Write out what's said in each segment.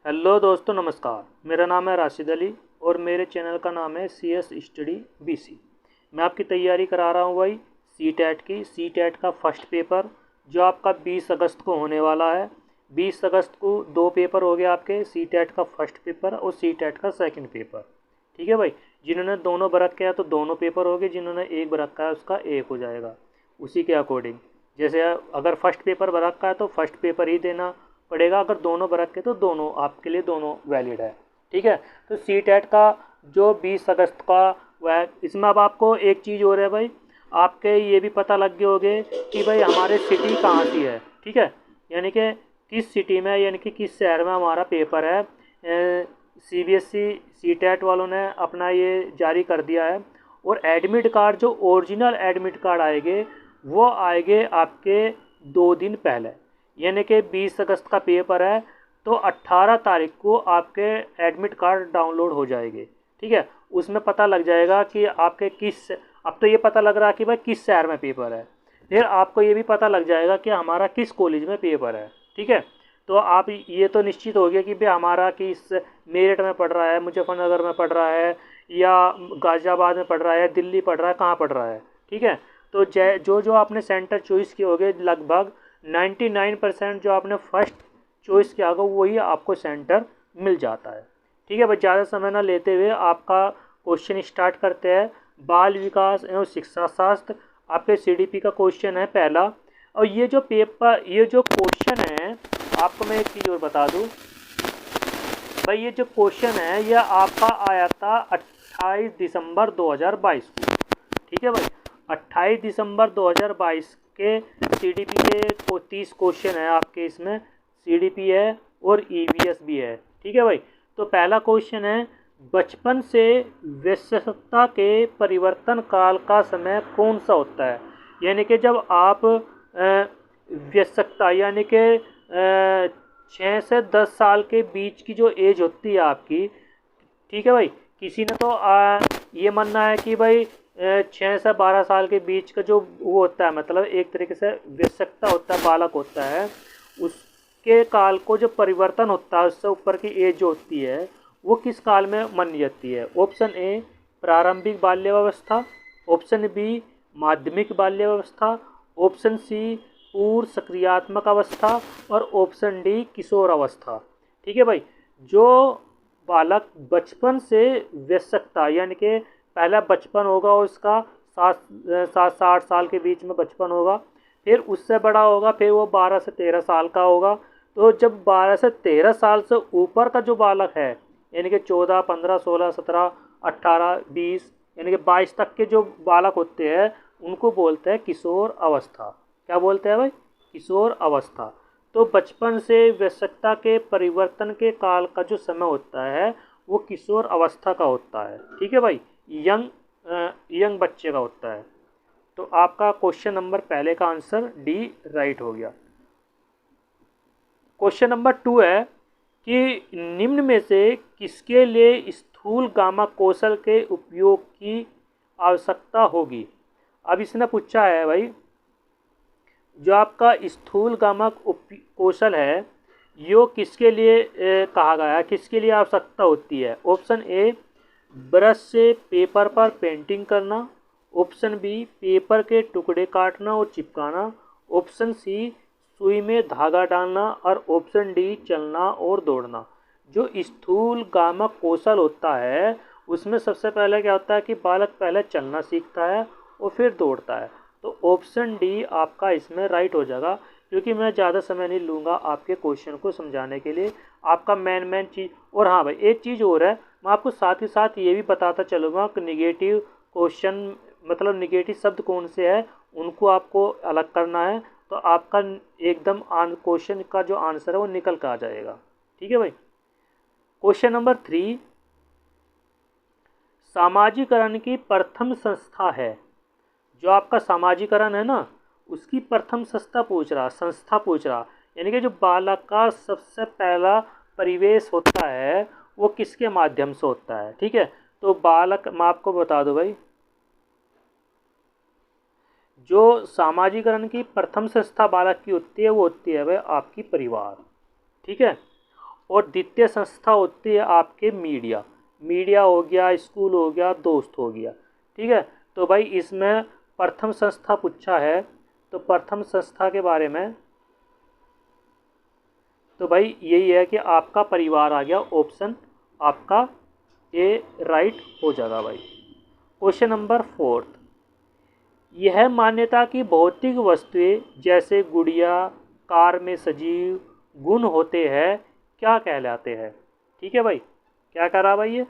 Hello दोस्तों, नमस्कार। मेरा नाम है राशिद अली और मेरे चैनल का नाम है CS स्टडी BC। मैं आपकी तैयारी करा रहा हूँ भाई सी टैट का फर्स्ट पेपर जो आपका 20 अगस्त को होने वाला है। 20 अगस्त को दो पेपर हो गए आपके, सी टैट का फर्स्ट पेपर और सी टैट का सेकंड पेपर। ठीक है भाई। जिन्होंने दोनों बरत किया तो दोनों पेपर हो गए, जिन्होंने एक बरत का है उसका एक हो जाएगा उसी के अकॉर्डिंग। जैसे अगर फर्स्ट पेपर बरत का है तो फर्स्ट पेपर ही देना पड़ेगा, अगर दोनों बरत के तो दोनों आपके लिए दोनों वैलिड है। ठीक है। तो सी टैट का जो 20 अगस्त का वह, इसमें अब आपको एक चीज़ और है भाई, आपके ये भी पता लग गए होगे कि भाई हमारे सिटी कहाँ सी है। ठीक है। यानी कि किस सिटी में, यानी कि किस शहर में हमारा पेपर है। CBSE सी टैट वालों ने अपना ये जारी कर दिया है। और एडमिट कार्ड, जो ओरिजिनल एडमिट कार्ड आएंगे वो आएंगे आपके 2 दिन पहले। यानी कि 20 अगस्त का पेपर है तो 18 तारीख को आपके एडमिट कार्ड डाउनलोड हो जाएंगे। ठीक है। उसमें पता लग जाएगा कि आपके किस, अब तो ये पता लग रहा है कि भाई किस शहर में पेपर है, फिर आपको ये भी पता लग जाएगा कि हमारा किस कॉलेज में पेपर है। ठीक है। तो आप ये तो निश्चित हो गया कि भाई हमारा किस मेरठ में पढ़ रहा है, मुजफ्फरनगर में पढ़ रहा है, या गाज़ियाबाद में पढ़ रहा है, दिल्ली पढ़ रहा है, कहाँ पढ़ रहा है। ठीक है। तो जो जो आपने सेंटर चॉइस किए होंगे, लगभग 99% जो आपने फर्स्ट चॉइस किया होगा वही आपको सेंटर मिल जाता है। ठीक है भाई, ज़्यादा समय ना लेते हुए आपका क्वेश्चन स्टार्ट करते हैं। बाल विकास एवं शिक्षा शास्त्र, आपके CDP का क्वेश्चन है पहला। और ये जो पेपर, ये जो क्वेश्चन है, आपको मैं एक चीज़ और बता दूँ भाई, ये जो क्वेश्चन है यह आपका आया था 28 दिसंबर 2022 को। ठीक है भाई। 28 दिसंबर 2022 के CDP के 30 क्वेश्चन है आपके, इसमें CDP है और EVS भी है। ठीक है भाई। तो पहला क्वेश्चन है, बचपन से वयस्कता के परिवर्तन काल का समय कौन सा होता है। यानी कि जब आप वयस्कता, यानी कि 6 से 10 साल के बीच की जो एज होती है आपकी। ठीक है भाई। किसी ने तो ये मानना है कि भाई 6 से 12 साल के बीच का जो वो होता है, मतलब एक तरीके से वयस्कता होता है, बालक होता है, उसके काल को जो परिवर्तन होता है, उससे ऊपर की एज जो होती है वो किस काल में मानी जाती है। ऑप्शन ए प्रारंभिक बाल्यावस्था, ऑप्शन बी माध्यमिक बाल्यावस्था, ऑप्शन सी पूर्व सक्रियात्मक अवस्था और ऑप्शन डी किशोर अवस्था। ठीक है भाई। जो बालक बचपन से वयस्कता, यानी कि पहला बचपन होगा उसका 60 साल के बीच में बचपन होगा, फिर उससे बड़ा होगा, फिर वो 12 से 13 साल का होगा। तो जब 12 से 13 साल से ऊपर का जो बालक है, यानी कि 14, 15, 16, 17, 18, 20, यानी कि 22 तक के जो बालक होते हैं उनको बोलते हैं किशोर अवस्था। क्या बोलते हैं भाई? किशोर अवस्था। तो बचपन से वयस्कता के परिवर्तन के काल का जो समय होता है वो किशोर अवस्था का होता है। ठीक है भाई। यंग बच्चे का होता है। तो आपका क्वेश्चन नंबर पहले का आंसर डी राइट हो गया। क्वेश्चन नंबर 2 है कि निम्न में से किसके लिए स्थूल गामा कौशल के उपयोग की आवश्यकता होगी। अब इसने पूछा है भाई, जो आपका स्थूल गामा कौशल है यो किसके लिए कहा गया है, किसके लिए आवश्यकता होती है। ऑप्शन ए ब्रश से पेपर पर पेंटिंग करना, ऑप्शन बी पेपर के टुकड़े काटना और चिपकाना, ऑप्शन सी सुई में धागा डालना और ऑप्शन डी चलना और दौड़ना। जो स्थूल गामक कौशल होता है उसमें सबसे पहले क्या होता है कि बालक पहले चलना सीखता है और फिर दौड़ता है। तो ऑप्शन डी आपका इसमें राइट हो जाएगा, क्योंकि मैं ज़्यादा समय नहीं लूँगा आपके क्वेश्चन को समझाने के लिए। आपका मेन चीज़, और हाँ भाई एक चीज़ और है, मैं आपको साथ ही साथ ये भी बताता चलूँगा कि निगेटिव क्वेश्चन, मतलब निगेटिव शब्द कौन से हैं उनको आपको अलग करना है, तो आपका एकदम क्वेश्चन का जो आंसर है वो निकल कर आ जाएगा। ठीक है भाई। क्वेश्चन नंबर 3, सामाजिकरण की प्रथम संस्था है। जो आपका सामाजिकरण है ना, उसकी प्रथम संस्था पूछ रहा, यानी कि जो बालक का सबसे पहला परिवेश होता है वो किसके माध्यम से होता है। ठीक है। तो बालक, मैं आपको बता दूं भाई, जो सामाजिकरण की प्रथम संस्था बालक की होती है वो होती है भाई आपकी परिवार। ठीक है। और द्वितीय संस्था होती है आपके मीडिया। मीडिया हो गया, स्कूल हो गया, दोस्त हो गया। ठीक है, तो भाई इसमें प्रथम संस्था पूछा है, तो प्रथम संस्था के बारे में तो भाई यही है कि आपका परिवार आ गया, ऑप्शन आपका ए राइट हो जाएगा भाई। क्वेश्चन नंबर 4, यह मान्यता कि भौतिक वस्तुएं जैसे गुड़िया, कार में सजीव गुण होते हैं क्या कहलाते हैं। ठीक है भाई, क्या कह रहा भाई, ये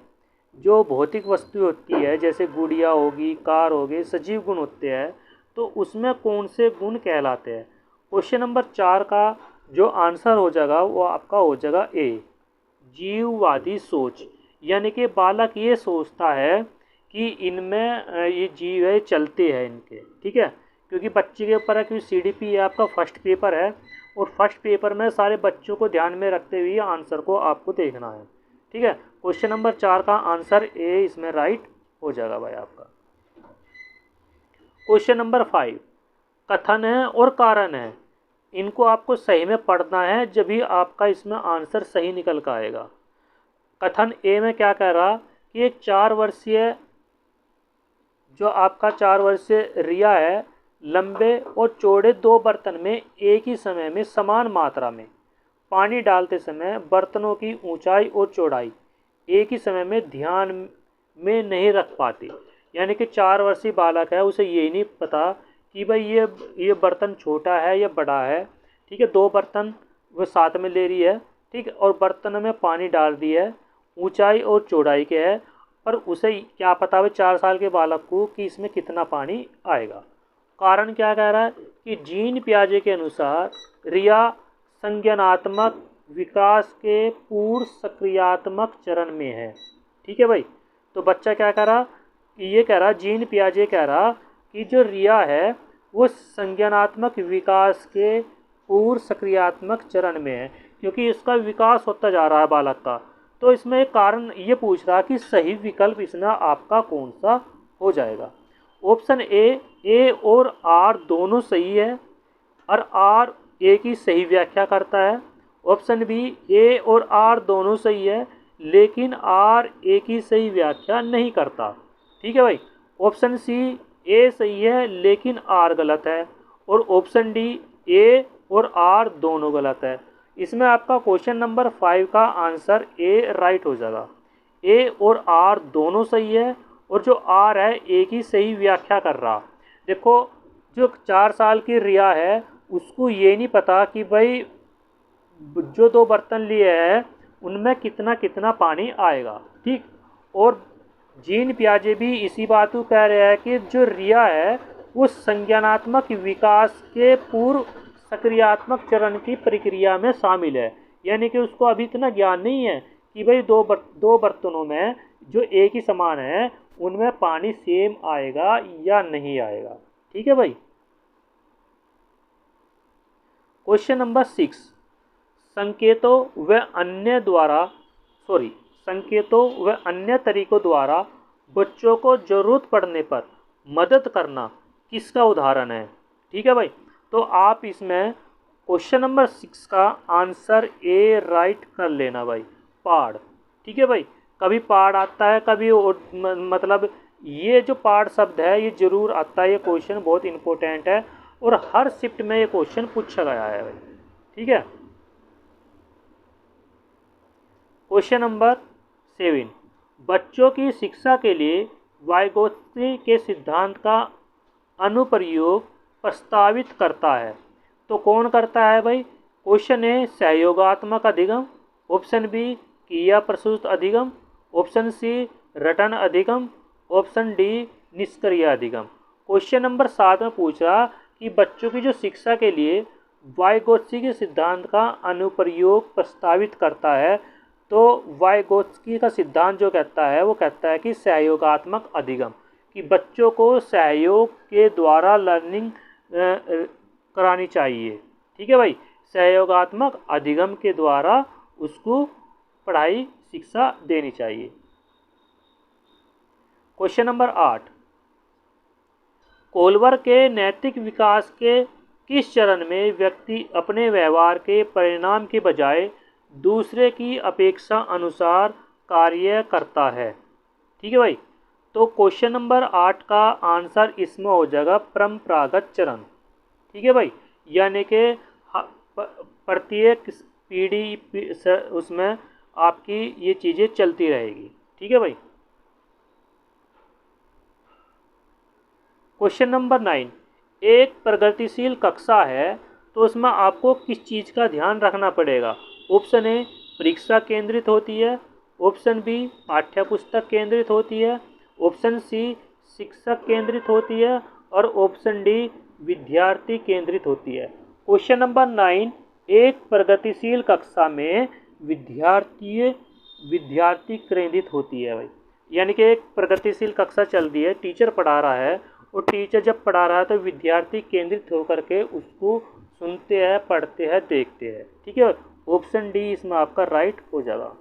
जो भौतिक वस्तुएं होती है जैसे गुड़िया होगी, कार होगी, सजीव गुण होते हैं, तो उसमें कौन से गुण कहलाते हैं। क्वेश्चन नंबर 4 का जो आंसर हो जाएगा वो आपका हो जाएगा ए, जीववादी सोच। यानी कि बालक ये सोचता है कि इनमें ये जीव है, चलते हैं इनके। ठीक है, क्योंकि बच्चे के ऊपर है, क्योंकि सीडीपी है आपका फर्स्ट पेपर है, और फर्स्ट पेपर में सारे बच्चों को ध्यान में रखते हुए आंसर को आपको देखना है। ठीक है, क्वेश्चन नंबर 4 का आंसर ए इसमें राइट हो जाएगा भाई आपका। क्वेश्चन नंबर 5, कथन है और कारण है, इनको आपको सही में पढ़ना है, जब भी आपका इसमें आंसर सही निकल कर आएगा। कथन ए में क्या कह रहा कि एक 4 वर्षीय जो आपका 4 वर्षीय रिया है, लंबे और चौड़े 2 बर्तन में एक ही समय में समान मात्रा में पानी डालते समय बर्तनों की ऊंचाई और चौड़ाई एक ही समय में ध्यान में नहीं रख पाती। यानी कि 4 वर्षीय बालक है, उसे ये नहीं पता कि भाई ये बर्तन छोटा है या बड़ा है। ठीक है, 2 बर्तन वो साथ में ले रही है, ठीक है, और बर्तन में पानी डाल दी है, ऊंचाई और चौड़ाई के है, पर उसे क्या पता है 4 साल के बालक को कि इसमें कितना पानी आएगा। कारण क्या कह रहा है कि जीन पियाजे के अनुसार रिया संज्ञानात्मक विकास के पूर्व सक्रियात्मक चरण में है। ठीक है भाई, तो बच्चा क्या कह रहा कि ये कह रहा, जीन पियाजे कह रहा कि जो रिया है वो संज्ञानात्मक विकास के पूर्व सक्रियात्मक चरण में है, क्योंकि इसका विकास होता जा रहा है बालक का। तो इसमें एक कारण ये पूछ रहा कि सही विकल्प इसमें आपका कौन सा हो जाएगा। ऑप्शन ए और आर दोनों सही है, और आर ए की सही व्याख्या करता है। ऑप्शन बी, ए और आर दोनों सही है, लेकिन आर ए की सही व्याख्या नहीं करता। ठीक है भाई, ऑप्शन सी, ए सही है लेकिन आर गलत है, और ऑप्शन डी, ए और आर दोनों गलत है। इसमें आपका क्वेश्चन नंबर 5 का आंसर ए राइट हो जाएगा। ए और आर दोनों सही है, और जो आर है ए की सही व्याख्या कर रहा। देखो, जो 4 साल की रिया है उसको ये नहीं पता कि भाई जो 2 बर्तन लिए हैं उनमें कितना कितना पानी आएगा। ठीक, और जीन पियाजे भी इसी बात को कह रहे हैं कि जो रिया है वो संज्ञानात्मक विकास के पूर्व सक्रियात्मक चरण की प्रक्रिया में शामिल है। यानी कि उसको अभी इतना ज्ञान नहीं है कि भाई दो बर्तनों में जो एक ही समान है उनमें पानी सेम आएगा या नहीं आएगा। ठीक है भाई। क्वेश्चन नंबर 6, संकेतों व अन्य तरीकों द्वारा बच्चों को जरूरत पड़ने पर मदद करना किसका उदाहरण है। ठीक है भाई, तो आप इसमें क्वेश्चन नंबर 6 का आंसर ए राइट कर लेना भाई, पाड़। ठीक है भाई, कभी पाड़ आता है, कभी मतलब ये जो पाड़ शब्द है ये जरूर आता है, ये क्वेश्चन बहुत इंपॉर्टेंट है और हर शिफ्ट में ये क्वेश्चन पूछा गया है भाई। ठीक है, क्वेश्चन नंबर 7, बच्चों की शिक्षा के लिए वाइगोत्स्की के सिद्धांत का अनुप्रयोग प्रस्तावित करता है, तो कौन करता है भाई। क्वेश्चन ए, सहयोगात्मक अधिगम। ऑप्शन बी, क्रिया प्रसूत अधिगम। ऑप्शन सी, रटन अधिगम। ऑप्शन डी, निष्क्रिय अधिगम। क्वेश्चन नंबर 7 में पूछ रहा कि बच्चों की जो शिक्षा के लिए वाइगोत्स्की के सिद्धांत का अनुप्रयोग प्रस्तावित करता है, तो वाइगोत्स्की का सिद्धांत जो कहता है वो कहता है कि सहयोगात्मक अधिगम, कि बच्चों को सहयोग के द्वारा लर्निंग करानी चाहिए। ठीक है भाई, सहयोगात्मक अधिगम के द्वारा उसको पढ़ाई शिक्षा देनी चाहिए। क्वेश्चन नंबर 8, कोलवर के नैतिक विकास के किस चरण में व्यक्ति अपने व्यवहार के परिणाम के बजाय दूसरे की अपेक्षा अनुसार कार्य करता है। ठीक है भाई। तो क्वेश्चन नंबर 8 का आंसर इसमें हो जाएगा परंपरागत चरण। ठीक है भाई, यानी कि प्रत्येक पीढ़ी उसमें आपकी ये चीज़ें चलती रहेगी। ठीक है भाई। क्वेश्चन नंबर 9, एक प्रगतिशील कक्षा है तो उसमें आपको किस चीज़ का ध्यान रखना पड़ेगा। ऑप्शन ए परीक्षा केंद्रित होती है, ऑप्शन बी पाठ्य पुस्तक केंद्रित होती है, ऑप्शन सी शिक्षक केंद्रित होती है और ऑप्शन डी विद्यार्थी केंद्रित होती है। क्वेश्चन नंबर 9, एक प्रगतिशील कक्षा में विद्यार्थी केंद्रित होती है भाई। यानी कि एक प्रगतिशील कक्षा चल रही है, टीचर पढ़ा रहा है और टीचर जब पढ़ा रहा है तो विद्यार्थी केंद्रित होकर के उसको सुनते हैं, पढ़ते हैं, देखते हैं। ठीक है, ऑप्शन डी इसमें आपका राइट हो जाएगा।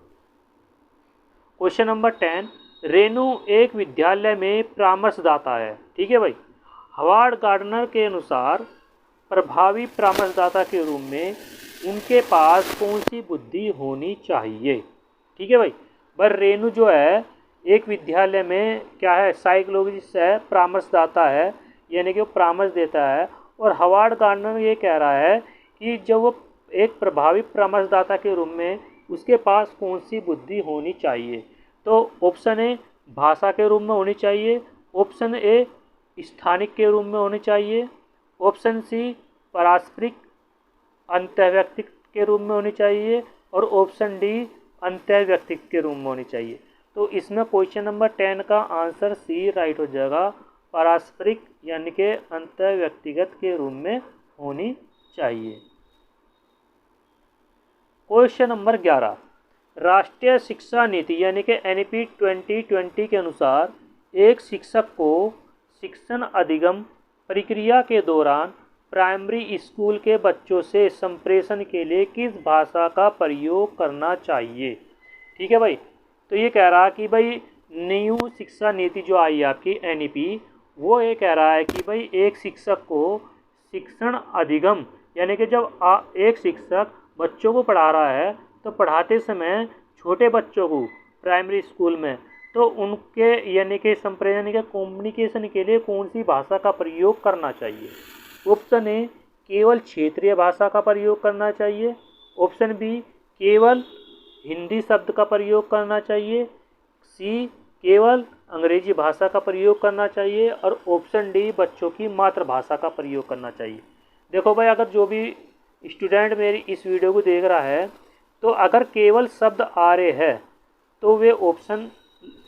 क्वेश्चन नंबर 10, रेनू एक विद्यालय में परामर्शदाता है। ठीक है भाई। हावर्ड गार्डनर के अनुसार प्रभावी परामर्शदाता के रूप में उनके पास कौन सी बुद्धि होनी चाहिए। ठीक है भाई। पर रेनू जो है एक विद्यालय में क्या है, साइकोलॉजिस्ट है, परामर्शदाता है, यानी कि वो परामर्श देता है। और हावर्ड गार्डनर ये कह रहा है कि जब वो एक प्रभावी परामर्शदाता के रूप में उसके पास कौन सी बुद्धि होनी चाहिए। तो ऑप्शन ए भाषा के रूप में होनी चाहिए, ऑप्शन ए स्थानिक के रूप में होनी चाहिए, ऑप्शन सी पारस्परिक अंतर्व्यक्तिक के रूप में होनी चाहिए और ऑप्शन डी अंतर्व्यक्तिक के रूप में होनी चाहिए। तो इसमें क्वेश्चन नंबर 10 का आंसर सी राइट हो जाएगा, पारस्परिक यानी कि अंतर्व्यक्तिगत के रूप में होनी चाहिए। क्वेश्चन नंबर 11, राष्ट्रीय शिक्षा नीति यानी कि एनईपी 2020 के अनुसार एक शिक्षक को शिक्षण अधिगम प्रक्रिया के दौरान प्राइमरी स्कूल के बच्चों से संप्रेषण के लिए किस भाषा का प्रयोग करना चाहिए। ठीक है भाई। तो ये कह रहा कि भाई न्यू शिक्षा नीति जो आई है आपकी एनईपी, वो ये कह रहा है कि भाई एक शिक्षक को शिक्षण अधिगम यानी कि जब एक शिक्षक बच्चों को पढ़ा रहा है तो पढ़ाते समय छोटे बच्चों को प्राइमरी स्कूल में तो उनके यानी कि संप्रेषण के कम्युनिकेशन के लिए कौन सी भाषा का प्रयोग करना चाहिए। ऑप्शन ए केवल क्षेत्रीय भाषा का प्रयोग करना चाहिए, ऑप्शन बी केवल हिंदी शब्द का प्रयोग करना चाहिए, सी केवल अंग्रेजी भाषा का प्रयोग करना चाहिए और ऑप्शन डी बच्चों की मातृभाषा का प्रयोग करना चाहिए। देखो भाई, अगर जो भी स्टूडेंट मेरी इस वीडियो को देख रहा है तो अगर केवल शब्द आ रहे हैं तो वे ऑप्शन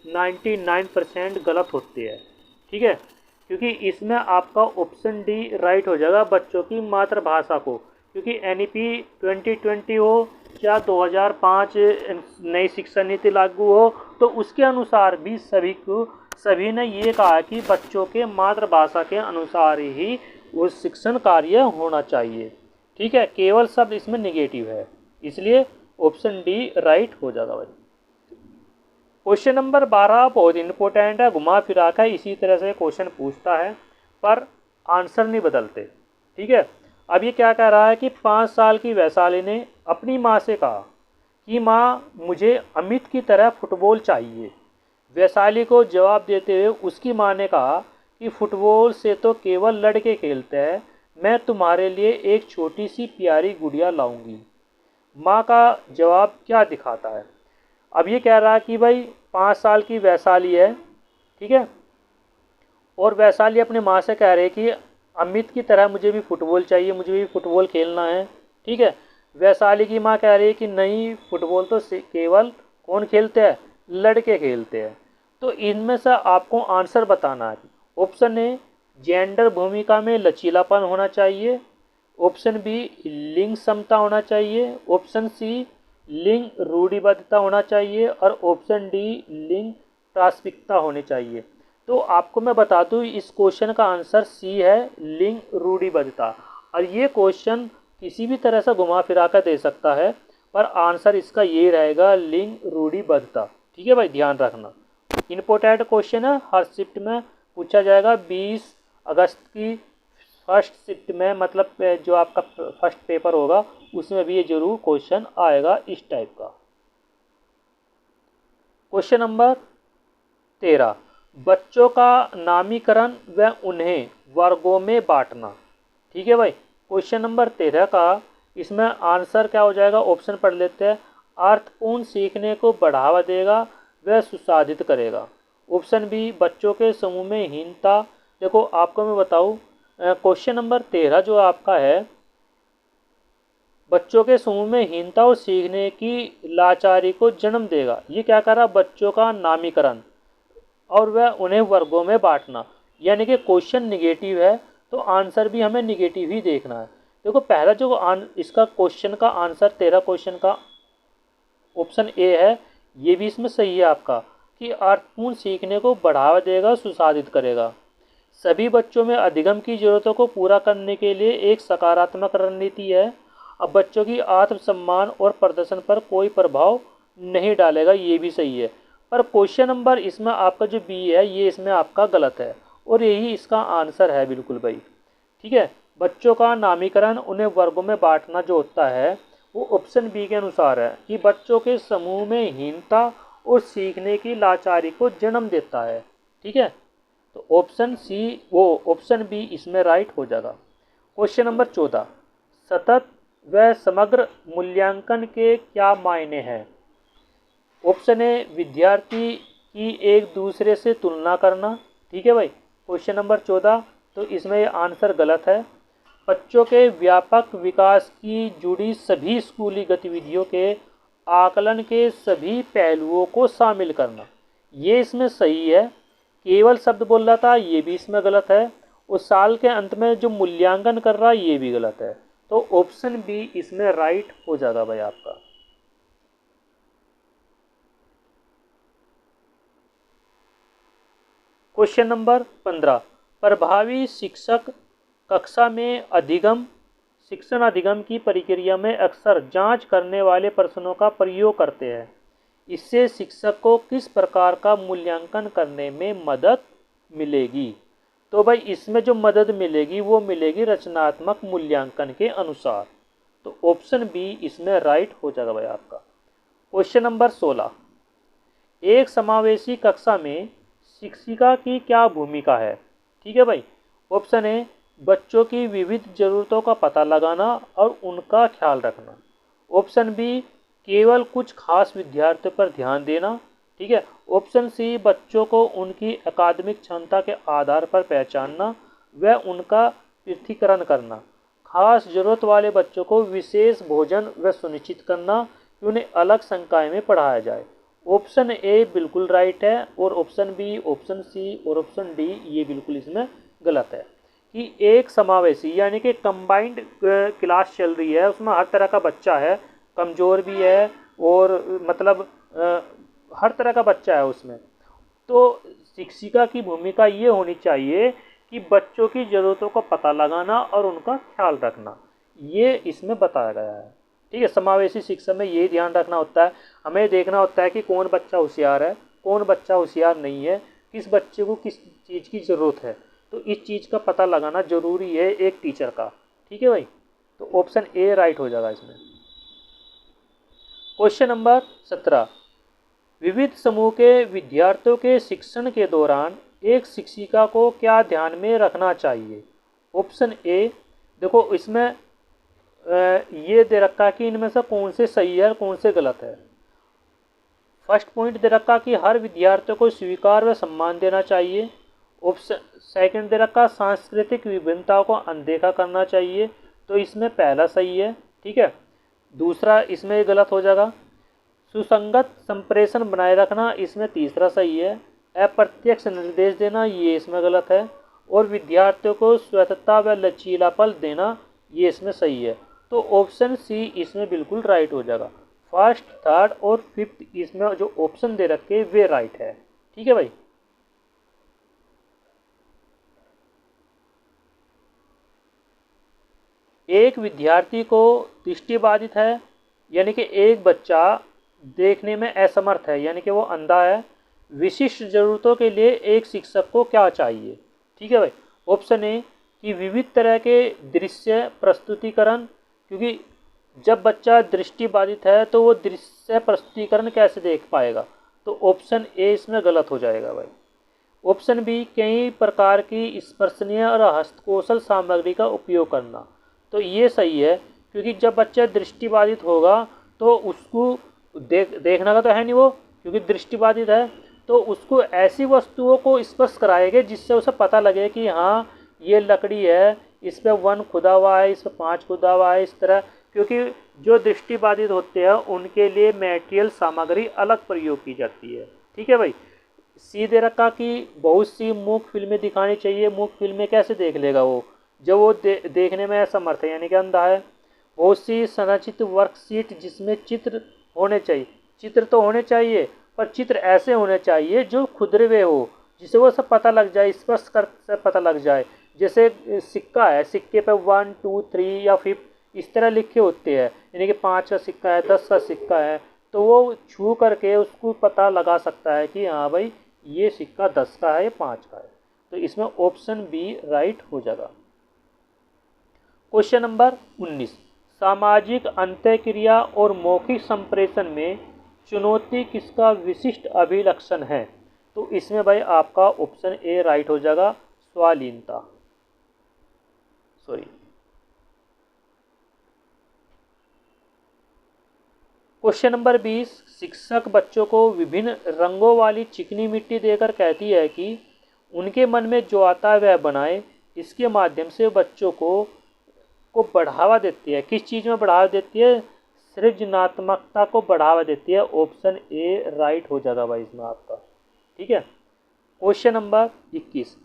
99% गलत होते हैं। ठीक है, क्योंकि इसमें आपका ऑप्शन डी राइट हो जाएगा, बच्चों की मातृभाषा को। क्योंकि एनईपी 2020 हो या 2005 नई शिक्षा नीति लागू हो तो उसके अनुसार भी सभी ने ये कहा कि बच्चों के मातृभाषा के अनुसार ही वो शिक्षण कार्य होना चाहिए। ठीक है, केवल शब्द इसमें नेगेटिव है, इसलिए ऑप्शन डी राइट हो जाएगा भाई। क्वेश्चन नंबर 12 बहुत इंपॉर्टेंट है, घुमा फिरा कर इसी तरह से क्वेश्चन पूछता है पर आंसर नहीं बदलते। ठीक है, अब ये क्या कह रहा है कि 5 साल की वैशाली ने अपनी माँ से कहा कि माँ मुझे अमित की तरह फुटबॉल चाहिए। वैशाली को जवाब देते हुए उसकी माँ ने कहा कि फुटबॉल से तो केवल लड़के खेलते हैं, मैं तुम्हारे लिए एक छोटी सी प्यारी गुड़िया लाऊंगी। माँ का जवाब क्या दिखाता है। अब ये कह रहा है कि भाई 5 साल की वैशाली है, ठीक है, और वैशाली अपनी माँ से कह रहे कि अमित की तरह मुझे भी फुटबॉल चाहिए, मुझे भी फुटबॉल खेलना है। ठीक है, वैशाली की माँ कह रही है कि नहीं, फुटबॉल तो केवल कौन खेलते हैं, लड़के खेलते हैं। तो इनमें से आपको आंसर बताना है। ऑप्शन ए जेंडर भूमिका में लचीलापन होना चाहिए, ऑप्शन बी लिंग समता होना चाहिए, ऑप्शन सी लिंग रूढ़िबद्धता होना चाहिए और ऑप्शन डी लिंग प्राथमिकता होनी चाहिए। तो आपको मैं बता दूं इस क्वेश्चन का आंसर सी है, लिंग रूढ़िबद्धता। और ये क्वेश्चन किसी भी तरह से घुमा फिरा कर दे सकता है पर आंसर इसका ये रहेगा, लिंग रूढ़िबद्धता। ठीक है भाई, ध्यान रखना, इंपॉर्टेंट क्वेश्चन है, हर शिफ्ट में पूछा जाएगा। 20 अगस्त की फर्स्ट शिफ्ट में मतलब जो आपका फर्स्ट पेपर होगा उसमें भी ये जरूर क्वेश्चन आएगा इस टाइप का। क्वेश्चन नंबर 13, बच्चों का नामीकरण व उन्हें वर्गों में बांटना। ठीक है भाई, क्वेश्चन नंबर 13 का इसमें आंसर क्या हो जाएगा, ऑप्शन पढ़ लेते हैं। अर्थपूर्ण सीखने को बढ़ावा देगा व सुसाधित करेगा। ऑप्शन बी, बच्चों के समूह में हीनता। देखो आपको मैं बताऊं, क्वेश्चन नंबर 13 जो आपका है, बच्चों के समूह में हीनता और सीखने की लाचारी को जन्म देगा। ये क्या कर रहा, बच्चों का नामीकरण और वह उन्हें वर्गों में बांटना, यानी कि क्वेश्चन निगेटिव है तो आंसर भी हमें निगेटिव ही देखना है। देखो पहला जो इसका क्वेश्चन का आंसर 13 क्वेश्चन का ऑप्शन ए है, ये भी इसमें सही है आपका, कि अर्थपूर्ण सीखने को बढ़ावा देगा, सुसाधित करेगा। सभी बच्चों में अधिगम की जरूरतों को पूरा करने के लिए एक सकारात्मक रणनीति है। अब बच्चों की आत्मसम्मान और प्रदर्शन पर कोई प्रभाव नहीं डालेगा, ये भी सही है। पर क्वेश्चन नंबर इसमें आपका जो बी है ये इसमें आपका गलत है और यही इसका आंसर है बिल्कुल भाई। ठीक है, बच्चों का नामीकरण उन्हें वर्गों में बांटना जो होता है वो ऑप्शन बी के अनुसार है कि बच्चों के समूह में हीनता और सीखने की लाचारी को जन्म देता है। ठीक है, तो ऑप्शन सी वो ऑप्शन बी इसमें राइट हो जाएगा। क्वेश्चन नंबर 14, सतत व समग्र मूल्यांकन के क्या मायने हैं। ऑप्शन ए, विद्यार्थी की एक दूसरे से तुलना करना। ठीक है भाई, क्वेश्चन नंबर 14 तो इसमें आंसर गलत है। बच्चों के व्यापक विकास की जुड़ी सभी स्कूली गतिविधियों के आकलन के सभी पहलुओं को शामिल करना, ये इसमें सही है। केवल शब्द बोल रहा था, ये भी इसमें गलत है। उस साल के अंत में जो मूल्यांकन कर रहा है ये भी गलत है। तो ऑप्शन बी इसमें राइट हो जाएगा भाई आपका। क्वेश्चन नंबर 15, प्रभावी शिक्षक कक्षा में शिक्षण अधिगम की प्रक्रिया में अक्सर जांच करने वाले प्रश्नों का प्रयोग करते हैं। इससे शिक्षक को किस प्रकार का मूल्यांकन करने में मदद मिलेगी। तो भाई इसमें जो मदद मिलेगी वो मिलेगी रचनात्मक मूल्यांकन के अनुसार। तो ऑप्शन बी इसमें राइट हो जाएगा भाई आपका। क्वेश्चन नंबर 16, एक समावेशी कक्षा में शिक्षिका की क्या भूमिका है। ठीक है भाई, ऑप्शन ए, बच्चों की विविध ज़रूरतों का पता लगाना और उनका ख्याल रखना। ऑप्शन बी, केवल कुछ खास विद्यार्थियों पर ध्यान देना। ठीक है, ऑप्शन सी, बच्चों को उनकी अकादमिक क्षमता के आधार पर पहचानना व उनका पृथक्करण करना। खास जरूरत वाले बच्चों को विशेष भोजन व सुनिश्चित करना कि उन्हें अलग संकाय में पढ़ाया जाए। ऑप्शन ए बिल्कुल राइट है और ऑप्शन बी, ऑप्शन सी और ऑप्शन डी ये बिल्कुल इसमें गलत है। कि एक समावेशी यानी कि कंबाइंड क्लास चल रही है, उसमें हर तरह का बच्चा है, कमज़ोर भी है और मतलब हर तरह का बच्चा है उसमें। तो शिक्षिका की भूमिका ये होनी चाहिए कि बच्चों की ज़रूरतों का पता लगाना और उनका ख्याल रखना, ये इसमें बताया गया है। ठीक है, समावेशी शिक्षा में ये ध्यान रखना होता है, हमें देखना होता है कि कौन बच्चा होशियार है, कौन बच्चा होशियार नहीं है, किस बच्चे को किस चीज़ की ज़रूरत है। तो इस चीज़ का पता लगाना ज़रूरी है एक टीचर का। ठीक है भाई, तो ऑप्शन ए राइट हो जाएगा इसमें। क्वेश्चन नंबर 17, विविध समूह के विद्यार्थियों के शिक्षण के दौरान एक शिक्षिका को क्या ध्यान में रखना चाहिए। ऑप्शन ए, देखो इसमें ये दे रखा है कि इनमें से कौन से सही है और कौन से गलत है। फर्स्ट पॉइंट दे रखा कि हर विद्यार्थियों को स्वीकार व सम्मान देना चाहिए। ऑप्शन सेकंड दे रखा सांस्कृतिक विभिन्नताओं को अनदेखा करना चाहिए, तो इसमें पहला सही है। ठीक है, दूसरा इसमें गलत हो जाएगा। सुसंगत संप्रेषण बनाए रखना, इसमें तीसरा सही है। अप्रत्यक्ष निर्देश देना, ये इसमें गलत है। और विद्यार्थियों को स्वतंत्रता व लचीलापन देना, ये इसमें सही है। तो ऑप्शन सी इसमें बिल्कुल राइट हो जाएगा। फर्स्ट, थर्ड और फिफ्थ इसमें जो ऑप्शन दे रखे वे राइट है। ठीक है भाई, एक विद्यार्थी को दृष्टिबाधित है, यानी कि एक बच्चा देखने में असमर्थ है, यानी कि वो अंधा है। विशिष्ट जरूरतों के लिए एक शिक्षक को क्या चाहिए। ठीक है भाई, ऑप्शन ए, कि विविध तरह के दृश्य प्रस्तुतिकरण, क्योंकि जब बच्चा दृष्टिबाधित है तो वो दृश्य प्रस्तुतिकरण कैसे देख पाएगा, तो ऑप्शन ए इसमें गलत हो जाएगा भाई। ऑप्शन बी, कई प्रकार की स्पर्शनीय और हस्तकौशल सामग्री का उपयोग करना, तो ये सही है, क्योंकि जब बच्चा दृष्टिबाधित होगा तो उसको देखना का तो है नहीं वो, क्योंकि दृष्टिबाधित है, तो उसको ऐसी वस्तुओं को स्पर्श कराएंगे जिससे उसे पता लगे कि हाँ ये लकड़ी है, इस पर 1 खुदा हुआ है, इस पर 5 खुदा हुआ है, इस तरह। क्योंकि जो दृष्टिबाधित होते हैं उनके लिए मटेरियल सामग्री अलग प्रयोग की जाती है। ठीक है भाई। सी दे रखा कि बहुत सी मूक फिल्में दिखानी चाहिए। मूक फिल्में कैसे देख लेगा वो, जब वो देखने में असमर्थ है, यानी कि अंधा है। बहुत सी संरचित वर्कशीट जिसमें चित्र होने चाहिए। चित्र तो होने चाहिए, पर चित्र ऐसे होने चाहिए जो खुरदरे हो, जिसे वो सब पता लग जाए, स्पर्श कर से पता लग जाए। जैसे सिक्का है, सिक्के पे 1 2 3 या 5 इस तरह लिखे होते हैं, यानी कि 5 का सिक्का है, 10 का सिक्का है, तो वो छू करके उसको पता लगा सकता है कि हाँ भाई ये सिक्का 10 का है, ये 5 का है। तो इसमें ऑप्शन बी राइट हो जाएगा। क्वेश्चन नंबर 19, सामाजिक अंतःक्रिया और मौखिक संप्रेषण में चुनौती किसका विशिष्ट अभिलक्षण है, तो इसमें भाई आपका ऑप्शन ए राइट हो जाएगा, स्वालीनता। सॉरी, क्वेश्चन नंबर 20, शिक्षक बच्चों को विभिन्न रंगों वाली चिकनी मिट्टी देकर कहती है कि उनके मन में जो आता है वह बनाए। इसके माध्यम से बच्चों को बढ़ावा देती है। किस चीज़ में बढ़ावा देती है? सृजनात्मकता को बढ़ावा देती है। ऑप्शन ए राइट हो जाएगा भाई इसमें आपका। ठीक है। क्वेश्चन नंबर 21,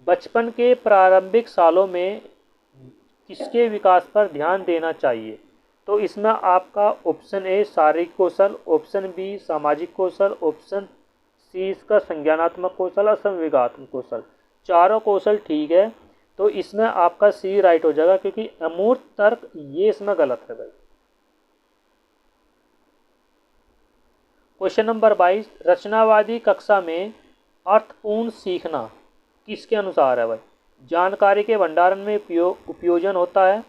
बचपन के प्रारंभिक सालों में किसके विकास पर ध्यान देना चाहिए, तो इसमें आपका ऑप्शन ए शारीरिक कौशल, ऑप्शन बी सामाजिक कौशल, ऑप्शन सी इसका संज्ञानात्मक कौशल और संवेगात्मक कौशल। चारों कौशल ठीक है, तो इसमें आपका सी राइट हो जाएगा, क्योंकि अमूर्त तर्क ये इसमें गलत है भाई। क्वेश्चन नंबर 22, रचनावादी कक्षा में अर्थपूर्ण सीखना किसके अनुसार है भाई? जानकारी के भंडारण में उपयोजन होता है,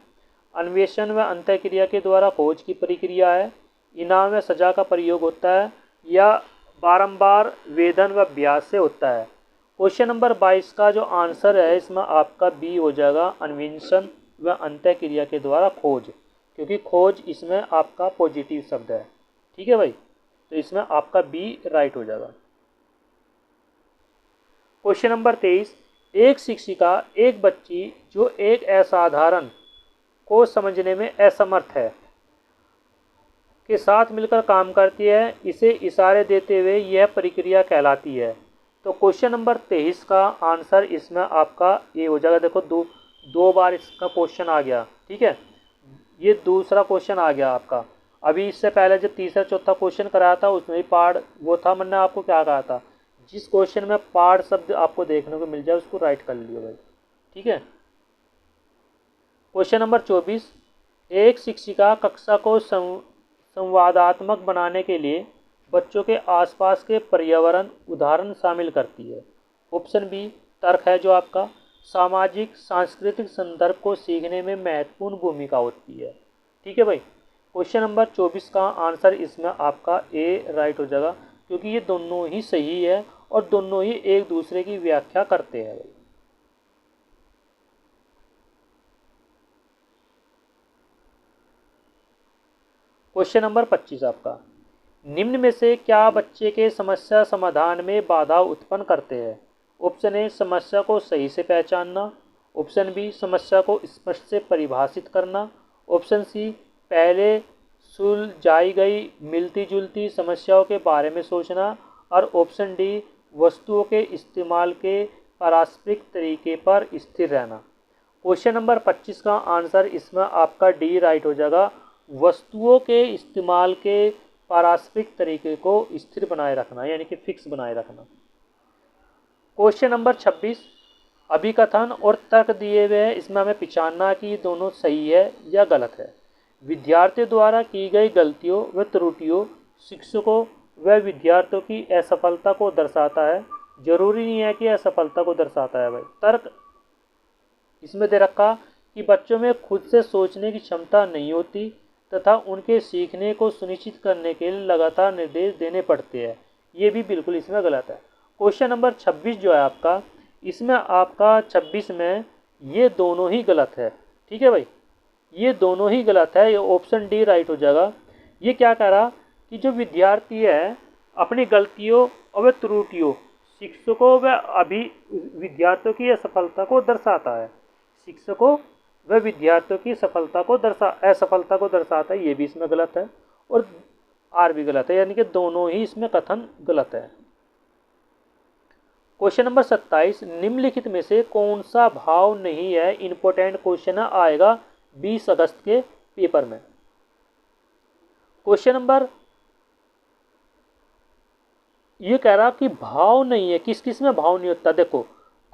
अन्वेषण व अंतःक्रिया के द्वारा खोज की प्रक्रिया है, इनाम व सजा का प्रयोग होता है, या बारंबार वेदन व अभ्यास से होता है। क्वेश्चन नंबर 22 का जो आंसर है इसमें आपका बी हो जाएगा, अन्वेषण व अंतःक्रिया के द्वारा खोज, क्योंकि खोज इसमें आपका पॉजिटिव शब्द है। ठीक है भाई, तो इसमें आपका बी राइट हो जाएगा। क्वेश्चन नंबर 23, एक शिक्षिका एक बच्ची जो एक असाधारण को समझने में असमर्थ है के साथ मिलकर काम करती है, इसे इशारे देते हुए यह प्रक्रिया कहलाती है। तो क्वेश्चन नंबर 23 का आंसर इसमें आपका ए हो जाएगा। देखो दो बार इसका क्वेश्चन आ गया। ठीक है, ये दूसरा क्वेश्चन आ गया आपका। अभी इससे पहले जो तीसरा चौथा क्वेश्चन कराया था उसमें ही पार्ट वो था, मैंने आपको क्या कहा था, जिस क्वेश्चन में पार्ट शब्द आपको देखने को मिल जाए उसको राइट कर लियो भाई। ठीक है। क्वेश्चन नंबर 24, एक शिक्षिका कक्षा को संवादात्मक बनाने के लिए बच्चों के आसपास के पर्यावरण उदाहरण शामिल करती है। ऑप्शन बी तर्क है जो आपका, सामाजिक सांस्कृतिक संदर्भ को सीखने में महत्वपूर्ण भूमिका होती है। ठीक है भाई, क्वेश्चन नंबर 24 का आंसर इसमें आपका ए राइट हो जाएगा, क्योंकि ये दोनों ही सही है और दोनों ही एक दूसरे की व्याख्या करते हैं भाई। क्वेश्चन नंबर 25 आपका, निम्न में से क्या बच्चे के समस्या समाधान में बाधा उत्पन्न करते हैं? ऑप्शन ए समस्या को सही से पहचानना, ऑप्शन बी समस्या को स्पष्ट से परिभाषित करना, ऑप्शन सी पहले सुलझाई गई मिलती जुलती समस्याओं के बारे में सोचना, और ऑप्शन डी वस्तुओं के इस्तेमाल के पारस्परिक तरीके पर स्थिर रहना। क्वेश्चन नंबर 25 का आंसर इसमें आपका डी राइट हो जाएगा, वस्तुओं के इस्तेमाल के पारस्परिक तरीके को स्थिर बनाए रखना, यानी कि फिक्स बनाए रखना। क्वेश्चन नंबर 26, अभिकथन और तर्क दिए हुए हैं, इसमें हमें पहचानना कि दोनों सही है या गलत है। विद्यार्थियों द्वारा की गई गलतियों व त्रुटियों शिक्षकों व विद्यार्थियों की असफलता को दर्शाता है। जरूरी नहीं है कि असफलता को दर्शाता है भाई। तर्क इसमें दे रखा कि बच्चों में खुद से सोचने की क्षमता नहीं होती तथा उनके सीखने को सुनिश्चित करने के लिए लगातार निर्देश देने पड़ते हैं। ये भी बिल्कुल इसमें गलत है। क्वेश्चन नंबर 26 जो है आपका, इसमें आपका 26 में ये दोनों ही गलत है। ठीक है भाई, ये दोनों ही गलत है, ये ऑप्शन डी राइट हो जाएगा। ये क्या कह रहा कि जो विद्यार्थी है अपनी गलतियों और त्रुटियों शिक्षकों व अभी विद्यार्थियों की असफलता को दर्शाता है। शिक्षकों व विद्यार्थियों की असफलता को दर्शाता है, ये भी इसमें गलत है और आर भी गलत है, यानी कि दोनों ही इसमें कथन गलत है। क्वेश्चन नंबर 27, निम्नलिखित में से कौन सा भाव नहीं है? इंपॉर्टेंट क्वेश्चन आएगा 20 अगस्त के पेपर में। क्वेश्चन नंबर ये कह रहा कि भाव नहीं है, किस किस में भाव नहीं होता? देखो,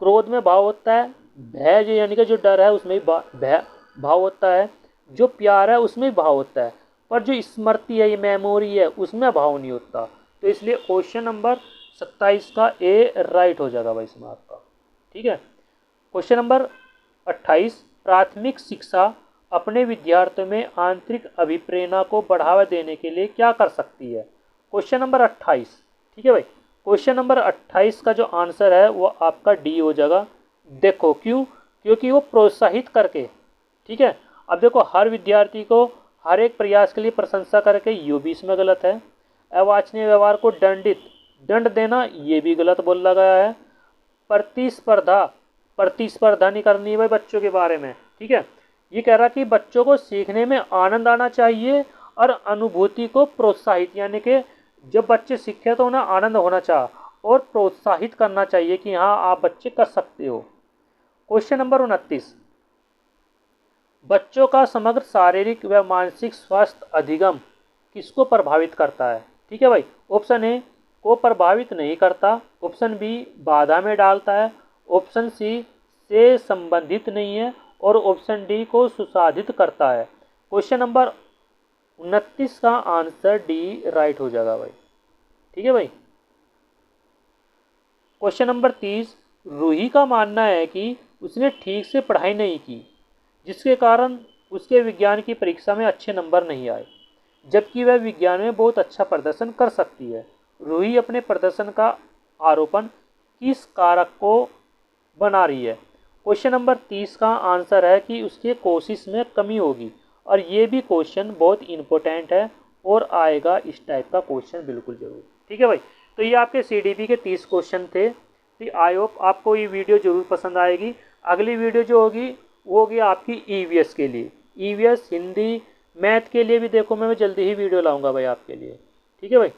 क्रोध में भाव होता है, भय जो यानी कि जो डर है उसमें भी भाव होता है, जो प्यार है उसमें भी भाव होता है, पर जो स्मृति है, ये मेमोरी है, उसमें भाव नहीं होता। तो इसलिए क्वेश्चन नंबर 27 का ए राइट हो जाएगा भाई इसमें आपका। ठीक है। क्वेश्चन नंबर 28, प्राथमिक शिक्षा अपने विद्यार्थियों में आंतरिक अभिप्रेरणा को बढ़ावा देने के लिए क्या कर सकती है? Question number 28। ठीक है भाई, क्वेश्चन नंबर 28 का जो आंसर है वो आपका डी हो जाएगा। देखो क्यों? क्योंकि वो प्रोत्साहित करके। ठीक है, अब देखो हर विद्यार्थी को हर एक प्रयास के लिए प्रशंसा करके, ये भी इसमें गलत है। अवांछनीय व्यवहार को दंड देना, ये भी गलत बोला गया है। प्रतिस्पर्धा नहीं करनी है भाई बच्चों के बारे में। ठीक है, ये कह रहा कि बच्चों को सीखने में आनंद आना चाहिए और अनुभूति को प्रोत्साहित, यानी कि जब बच्चे सीखे तो उन्हें आनंद होना चाहिए और प्रोत्साहित करना चाहिए कि हाँ आप बच्चे कर सकते हो। क्वेश्चन नंबर 29, बच्चों का समग्र शारीरिक व मानसिक स्वास्थ्य अधिगम किसको प्रभावित करता है? ठीक है भाई, ऑप्शन ए को प्रभावित नहीं करता, ऑप्शन बी बाधा में डालता है, ऑप्शन सी से संबंधित नहीं है और ऑप्शन डी को सुसाधित करता है। क्वेश्चन नंबर 29 का आंसर डी राइट हो जाएगा भाई। ठीक है भाई। क्वेश्चन नंबर 30, रूही का मानना है कि उसने ठीक से पढ़ाई नहीं की, जिसके कारण उसके विज्ञान की परीक्षा में अच्छे नंबर नहीं आए, जबकि वह विज्ञान में बहुत अच्छा प्रदर्शन कर सकती है। रूही अपने प्रदर्शन का आरोपण किस कारक को बना रही है? क्वेश्चन नंबर 30 का आंसर है कि उसके कोशिश में कमी होगी, और ये भी क्वेश्चन बहुत इंपॉर्टेंट है और आएगा इस टाइप का क्वेश्चन बिल्कुल जरूर। ठीक है भाई, तो ये आपके सीडीपी के 30 क्वेश्चन थे। तो आई होप आपको ये वीडियो जरूर पसंद आएगी। अगली वीडियो जो होगी वो होगी आपकी ईवीएस के लिए, ईवीएस हिंदी मैथ के लिए भी देखो मैं जल्दी ही वीडियो लाऊंगा भाई आपके लिए। ठीक है भाई।